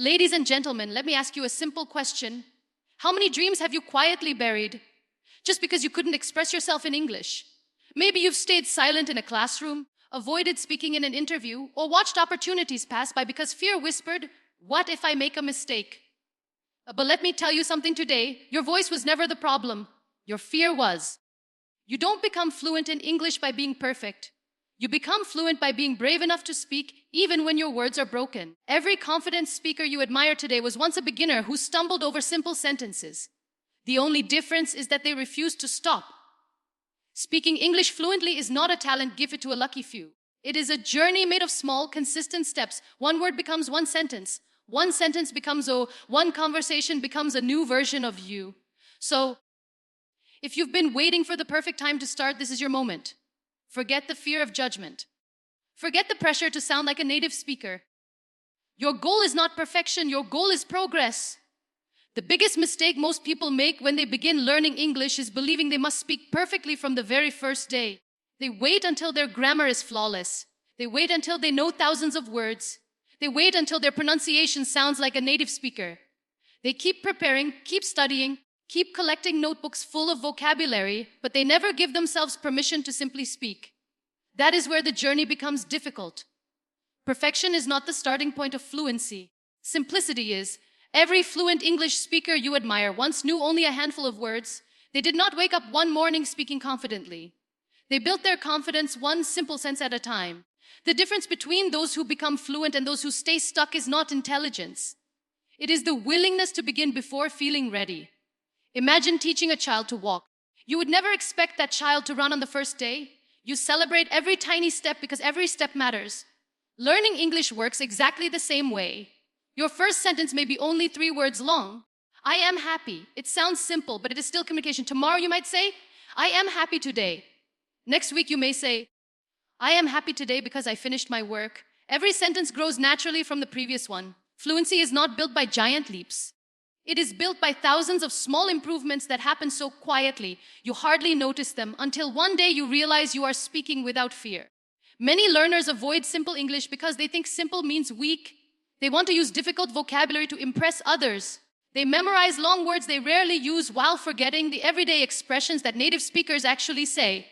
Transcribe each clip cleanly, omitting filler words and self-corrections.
Ladies and gentlemen, let me ask you a simple question. How many dreams have you quietly buried just because you couldn't express yourself in English? Maybe you've stayed silent in a classroom, avoided speaking in an interview, or watched opportunities pass by because fear whispered, "What if I make a mistake?" But let me tell you something today. Your voice was never the problem. Your fear was. You don't become fluent in English by being perfect. You become fluent by being brave enough to speak even when your words are broken. Every confident speaker you admire today was once a beginner who stumbled over simple sentences. The only difference is that they refused to stop. Speaking English fluently is not a talent given to a lucky few. It is a journey made of small, consistent steps. One word becomes one sentence. One sentence becomes one conversation becomes a new version of you. So, if you've been waiting for the perfect time to start, this is your moment. Forget the fear of judgment. Forget the pressure to sound like a native speaker. Your goal is not perfection, your goal is progress. The biggest mistake most people make when they begin learning English is believing they must speak perfectly from the very first day. They wait until their grammar is flawless. They wait until they know thousands of words. They wait until their pronunciation sounds like a native speaker. They keep preparing, keep studying, keep collecting notebooks full of vocabulary, but they never give themselves permission to simply speak. That is where the journey becomes difficult. Perfection is not the starting point of fluency. Simplicity is. Every fluent English speaker you admire once knew only a handful of words. They did not wake up one morning speaking confidently. They built their confidence one simple sentence at a time. The difference between those who become fluent and those who stay stuck is not intelligence. It is the willingness to begin before feeling ready. Imagine teaching a child to walk. You would never expect that child to run on the first day. You celebrate every tiny step because every step matters. Learning English works exactly the same way. Your first sentence may be only 3 words long. I am happy. It sounds simple, but it is still communication. Tomorrow you might say, I am happy today. Next week you may say, I am happy today because I finished my work. Every sentence grows naturally from the previous one. Fluency is not built by giant leaps. It is built by thousands of small improvements that happen so quietly, you hardly notice them until one day you realize you are speaking without fear. Many learners avoid simple English because they think simple means weak. They want to use difficult vocabulary to impress others. They memorize long words they rarely use while forgetting the everyday expressions that native speakers actually say.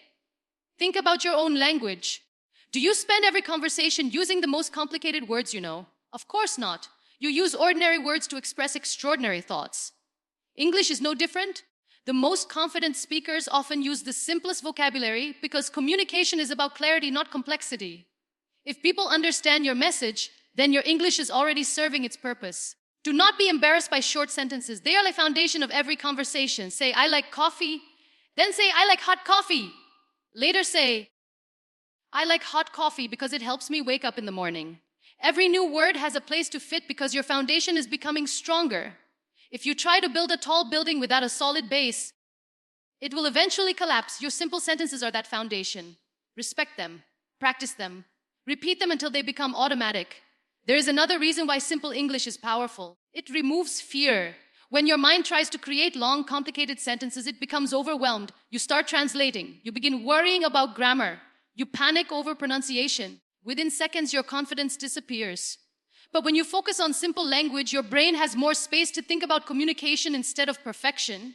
Think about your own language. Do you spend every conversation using the most complicated words you know? Of course not. You use ordinary words to express extraordinary thoughts. English is no different. The most confident speakers often use the simplest vocabulary because communication is about clarity, not complexity. If people understand your message, then your English is already serving its purpose. Do not be embarrassed by short sentences. They are the foundation of every conversation. Say, I like coffee. Then say, I like hot coffee. Later say, I like hot coffee because it helps me wake up in the morning. Every new word has a place to fit because your foundation is becoming stronger. If you try to build a tall building without a solid base, it will eventually collapse. Your simple sentences are that foundation. Respect them. Practice them. Repeat them until they become automatic. There is another reason why simple English is powerful. It removes fear. When your mind tries to create long, complicated sentences, it becomes overwhelmed. You start translating. You begin worrying about grammar. You panic over pronunciation. Within seconds, your confidence disappears. But when you focus on simple language, your brain has more space to think about communication instead of perfection.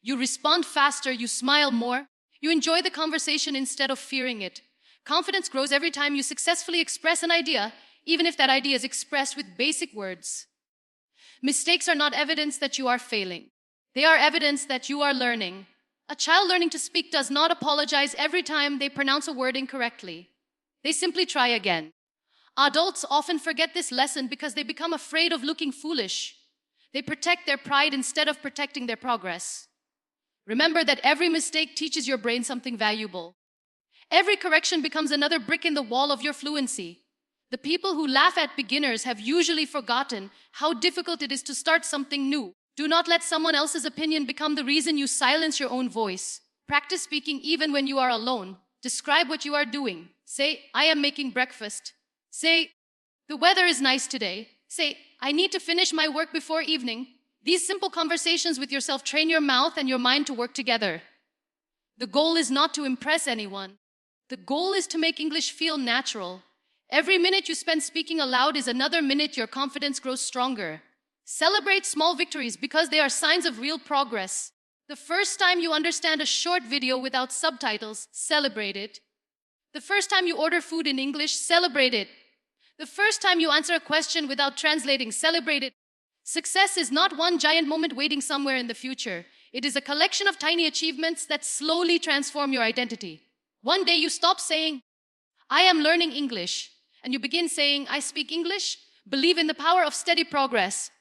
You respond faster, you smile more. You enjoy the conversation instead of fearing it. Confidence grows every time you successfully express an idea, even if that idea is expressed with basic words. Mistakes are not evidence that you are failing. They are evidence that you are learning. A child learning to speak does not apologize every time they pronounce a word incorrectly. They simply try again. Adults often forget this lesson because they become afraid of looking foolish. They protect their pride instead of protecting their progress. Remember that every mistake teaches your brain something valuable. Every correction becomes another brick in the wall of your fluency. The people who laugh at beginners have usually forgotten how difficult it is to start something new. Do not let someone else's opinion become the reason you silence your own voice. Practice speaking even when you are alone. Describe what you are doing. Say, I am making breakfast. Say, the weather is nice today. Say, I need to finish my work before evening. These simple conversations with yourself train your mouth and your mind to work together. The goal is not to impress anyone. The goal is to make English feel natural. Every minute you spend speaking aloud is another minute your confidence grows stronger. Celebrate small victories because they are signs of real progress. The first time you understand a short video without subtitles, celebrate it. The first time you order food in English, celebrate it. The first time you answer a question without translating, celebrate it. Success is not one giant moment waiting somewhere in the future. It is a collection of tiny achievements that slowly transform your identity. One day you stop saying, I am learning English, and you begin saying, I speak English. Believe in the power of steady progress.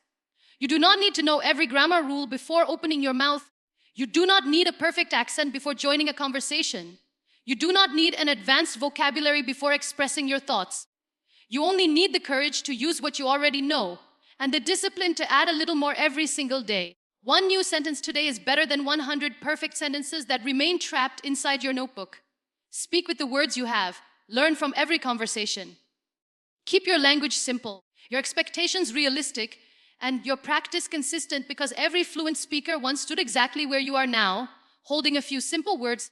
You do not need to know every grammar rule before opening your mouth. You do not need a perfect accent before joining a conversation. You do not need an advanced vocabulary before expressing your thoughts. You only need the courage to use what you already know and the discipline to add a little more every single day. One new sentence today is better than 100 perfect sentences that remain trapped inside your notebook. Speak with the words you have. Learn from every conversation. Keep your language simple, your expectations realistic, and your practice consistent, because every fluent speaker once stood exactly where you are now, holding a few simple words,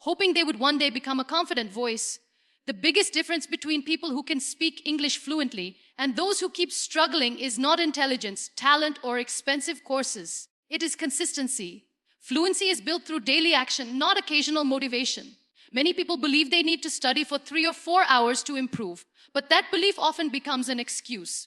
hoping they would one day become a confident voice. The biggest difference between people who can speak English fluently and those who keep struggling is not intelligence, talent, or expensive courses. It is consistency. Fluency is built through daily action, not occasional motivation. Many people believe they need to study for 3 or 4 hours to improve, but that belief often becomes an excuse.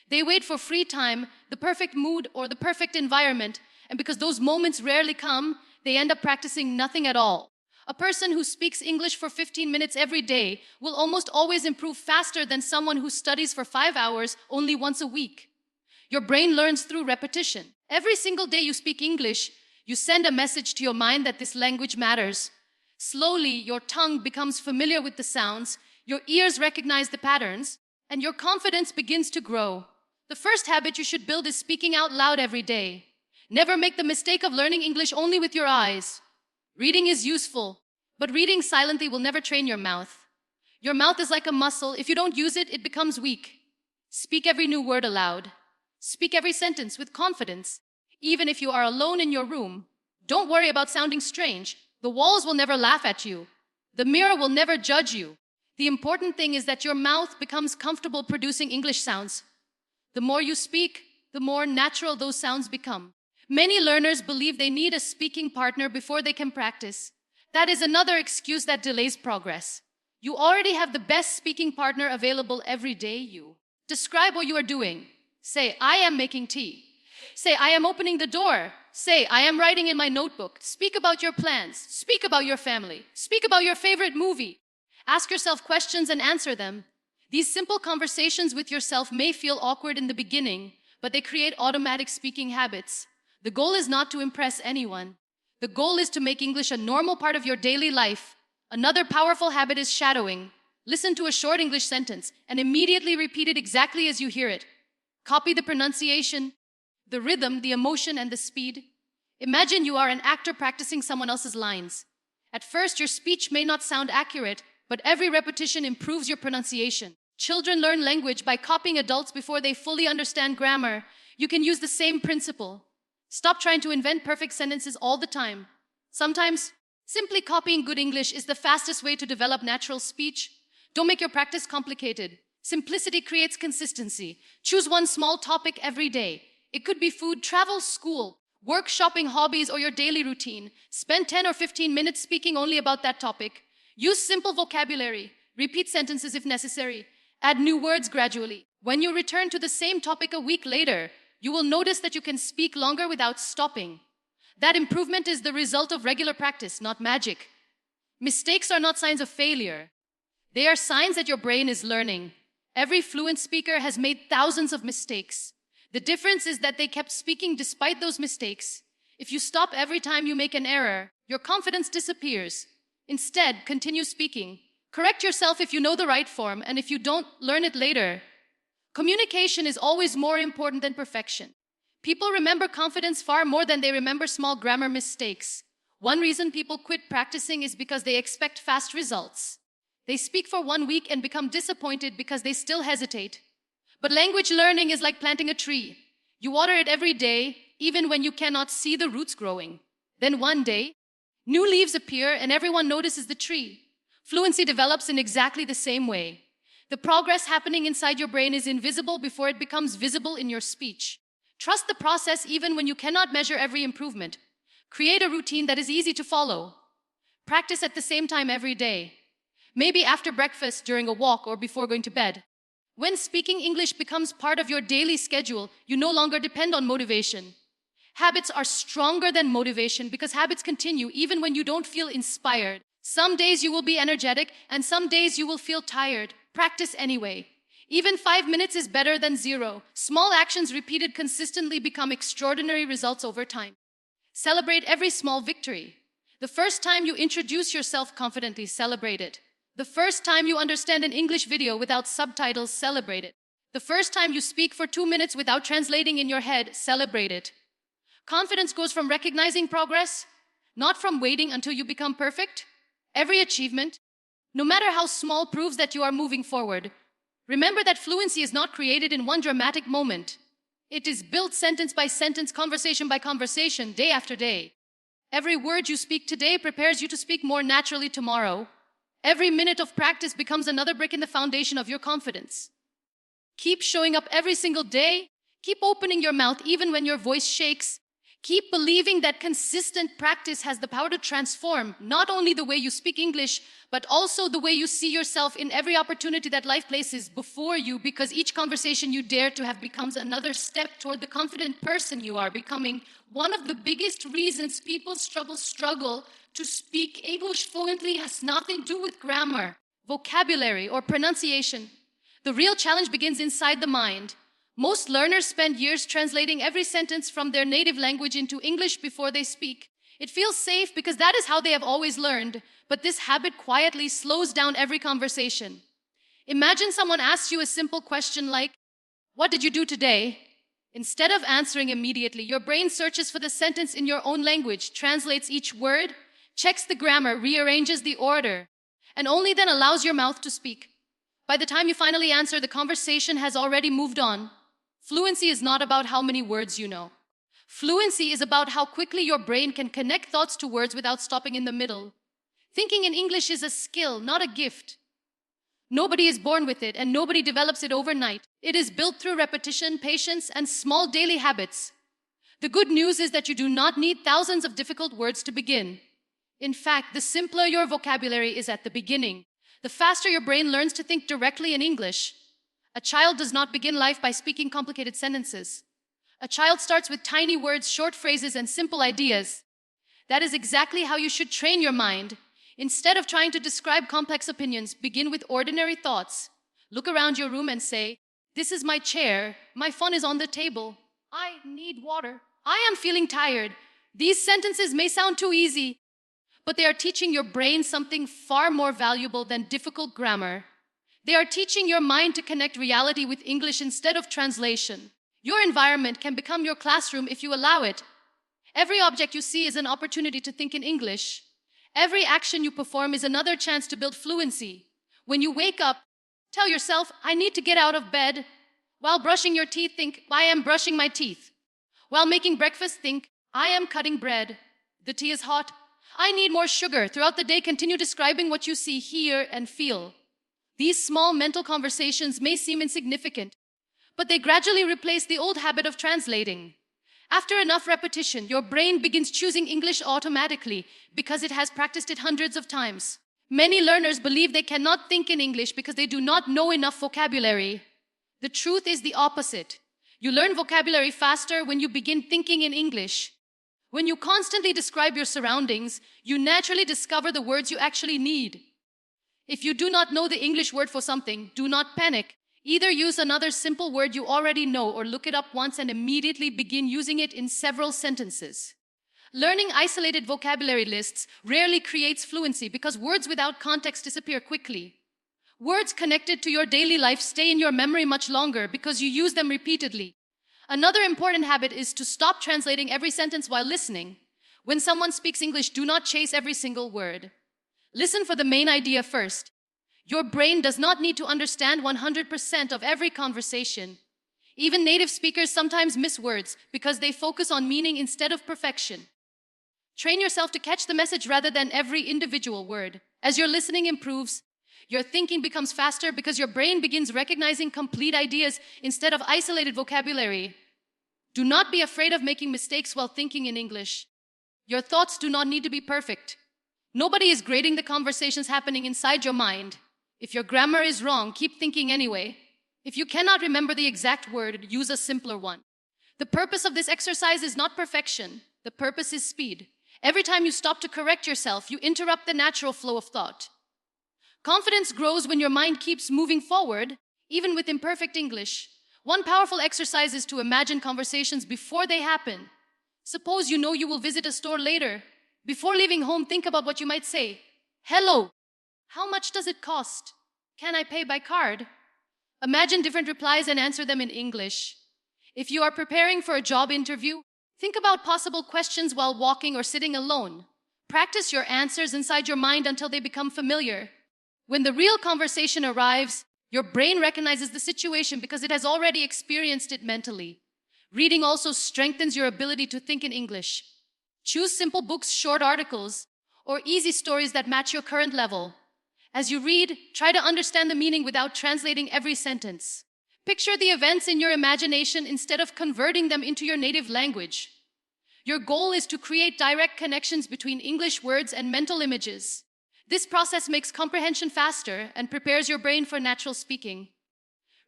They wait for free time, the perfect mood, or the perfect environment, and because those moments rarely come, they end up practicing nothing at all. A person who speaks English for 15 minutes every day will almost always improve faster than someone who studies for 5 hours only once a week. Your brain learns through repetition. Every single day you speak English, you send a message to your mind that this language matters. Slowly, your tongue becomes familiar with the sounds, your ears recognize the patterns, and your confidence begins to grow. The first habit you should build is speaking out loud every day. Never make the mistake of learning English only with your eyes. Reading is useful, but reading silently will never train your mouth. Your mouth is like a muscle. If you don't use it, it becomes weak. Speak every new word aloud. Speak every sentence with confidence. Even if you are alone in your room, don't worry about sounding strange. The walls will never laugh at you. The mirror will never judge you. The important thing is that your mouth becomes comfortable producing English sounds. The more you speak, the more natural those sounds become. Many learners believe they need a speaking partner before they can practice. That is another excuse that delays progress. You already have the best speaking partner available every day. Describe what you are doing. Say, I am making tea. Say, I am opening the door. Say, I am writing in my notebook. Speak about your plans. Speak about your family. Speak about your favorite movie. Ask yourself questions and answer them. These simple conversations with yourself may feel awkward in the beginning, but they create automatic speaking habits. The goal is not to impress anyone. The goal is to make English a normal part of your daily life. Another powerful habit is shadowing. Listen to a short English sentence and immediately repeat it exactly as you hear it. Copy the pronunciation, the rhythm, the emotion, and the speed. Imagine you are an actor practicing someone else's lines. At first, your speech may not sound accurate, but every repetition improves your pronunciation. Children learn language by copying adults before they fully understand grammar. You can use the same principle. Stop trying to invent perfect sentences all the time. Sometimes, simply copying good English is the fastest way to develop natural speech. Don't make your practice complicated. Simplicity creates consistency. Choose one small topic every day. It could be food, travel, school, work, shopping, hobbies, or your daily routine. Spend 10 or 15 minutes speaking only about that topic. Use simple vocabulary. Repeat sentences if necessary. Add new words gradually. When you return to the same topic a week later, you will notice that you can speak longer without stopping. That improvement is the result of regular practice, not magic. Mistakes are not signs of failure. They are signs that your brain is learning. Every fluent speaker has made thousands of mistakes. The difference is that they kept speaking despite those mistakes. If you stop every time you make an error, your confidence disappears. Instead, continue speaking. Correct yourself if you know the right form, and if you don't, learn it later. Communication is always more important than perfection. People remember confidence far more than they remember small grammar mistakes. One reason people quit practicing is because they expect fast results. They speak for 1 week and become disappointed because they still hesitate. But language learning is like planting a tree. You water it every day, even when you cannot see the roots growing. Then one day, new leaves appear and everyone notices the tree. Fluency develops in exactly the same way. The progress happening inside your brain is invisible before it becomes visible in your speech. Trust the process even when you cannot measure every improvement. Create a routine that is easy to follow. Practice at the same time every day. Maybe after breakfast, during a walk, or before going to bed. When speaking English becomes part of your daily schedule, you no longer depend on motivation. Habits are stronger than motivation because habits continue even when you don't feel inspired. Some days you will be energetic and some days you will feel tired. Practice anyway. Even 5 minutes is better than 0. Small actions repeated consistently become extraordinary results over time. Celebrate every small victory. The first time you introduce yourself confidently, celebrate it. The first time you understand an English video without subtitles, celebrate it. The first time you speak for 2 minutes without translating in your head, celebrate it. Confidence grows from recognizing progress, not from waiting until you become perfect. Every achievement, no matter how small, proves that you are moving forward. Remember that fluency is not created in one dramatic moment. It is built sentence by sentence, conversation by conversation, day after day. Every word you speak today prepares you to speak more naturally tomorrow. Every minute of practice becomes another brick in the foundation of your confidence. Keep showing up every single day. Keep opening your mouth even when your voice shakes. Keep believing that consistent practice has the power to transform not only the way you speak English, but also the way you see yourself in every opportunity that life places before you, because each conversation you dare to have becomes another step toward the confident person you are becoming. One of the biggest reasons people struggle to speak English fluently has nothing to do with grammar, vocabulary, or pronunciation. The real challenge begins inside the mind. Most learners spend years translating every sentence from their native language into English before they speak. It feels safe because that is how they have always learned, but this habit quietly slows down every conversation. Imagine someone asks you a simple question like, "What did you do today?" Instead of answering immediately, your brain searches for the sentence in your own language, translates each word, checks the grammar, rearranges the order, and only then allows your mouth to speak. By the time you finally answer, the conversation has already moved on. Fluency is not about how many words you know. Fluency is about how quickly your brain can connect thoughts to words without stopping in the middle. Thinking in English is a skill, not a gift. Nobody is born with it, and nobody develops it overnight. It is built through repetition, patience, and small daily habits. The good news is that you do not need thousands of difficult words to begin. In fact, the simpler your vocabulary is at the beginning, the faster your brain learns to think directly in English. A child does not begin life by speaking complicated sentences. A child starts with tiny words, short phrases, and simple ideas. That is exactly how you should train your mind. Instead of trying to describe complex opinions, begin with ordinary thoughts. Look around your room and say, "This is my chair. My phone is on the table. I need water. I am feeling tired." These sentences may sound too easy, but they are teaching your brain something far more valuable than difficult grammar. They are teaching your mind to connect reality with English instead of translation. Your environment can become your classroom if you allow it. Every object you see is an opportunity to think in English. Every action you perform is another chance to build fluency. When you wake up, tell yourself, "I need to get out of bed." While brushing your teeth, think, "I am brushing my teeth." While making breakfast, think, "I am cutting bread." The tea is hot. "I need more sugar." Throughout the day, continue describing what you see, hear, and feel. These small mental conversations may seem insignificant, but they gradually replace the old habit of translating. After enough repetition, your brain begins choosing English automatically because it has practiced it hundreds of times. Many learners believe they cannot think in English because they do not know enough vocabulary. The truth is the opposite. You learn vocabulary faster when you begin thinking in English. When you constantly describe your surroundings, you naturally discover the words you actually need. If you do not know the English word for something, do not panic. Either use another simple word you already know or look it up once and immediately begin using it in several sentences. Learning isolated vocabulary lists rarely creates fluency because words without context disappear quickly. Words connected to your daily life stay in your memory much longer because you use them repeatedly. Another important habit is to stop translating every sentence while listening. When someone speaks English, do not chase every single word. Listen for the main idea first. Your brain does not need to understand 100% of every conversation. Even native speakers sometimes miss words because they focus on meaning instead of perfection. Train yourself to catch the message rather than every individual word. As your listening improves, Your thinking becomes faster because your brain begins recognizing complete ideas instead of isolated vocabulary. Do not be afraid of making mistakes while thinking in English. Your thoughts do not need to be perfect. Nobody is grading the conversations happening inside your mind. If your grammar is wrong, keep thinking anyway. If you cannot remember the exact word, use a simpler one. The purpose of this exercise is not perfection. The purpose is speed. Every time you stop to correct yourself, you interrupt the natural flow of thought. Confidence grows when your mind keeps moving forward, even with imperfect English. One powerful exercise is to imagine conversations before they happen. Suppose you know you will visit a store later. Before leaving home, think about what you might say. Hello. How much does it cost? Can I pay by card? Imagine different replies and answer them in English. If you are preparing for a job interview, think about possible questions while walking or sitting alone. Practice your answers inside your mind until they become familiar. When the real conversation arrives, your brain recognizes the situation because it has already experienced it mentally. Reading also strengthens your ability to think in English. Choose simple books, short articles, or easy stories that match your current level. As you read, try to understand the meaning without translating every sentence. Picture the events in your imagination instead of converting them into your native language. Your goal is to create direct connections between English words and mental images. This process makes comprehension faster and prepares your brain for natural speaking.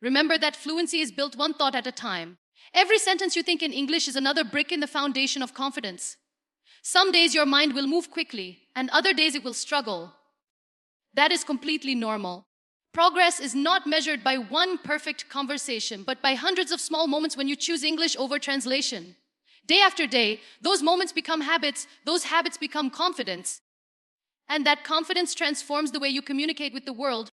Remember that fluency is built one thought at a time. Every sentence you think in English is another brick in the foundation of confidence. Some days your mind will move quickly, and other days it will struggle. That is completely normal. Progress is not measured by one perfect conversation, but by hundreds of small moments when you choose English over translation. Day after day, those moments become habits, those habits become confidence. And that confidence transforms the way you communicate with the world.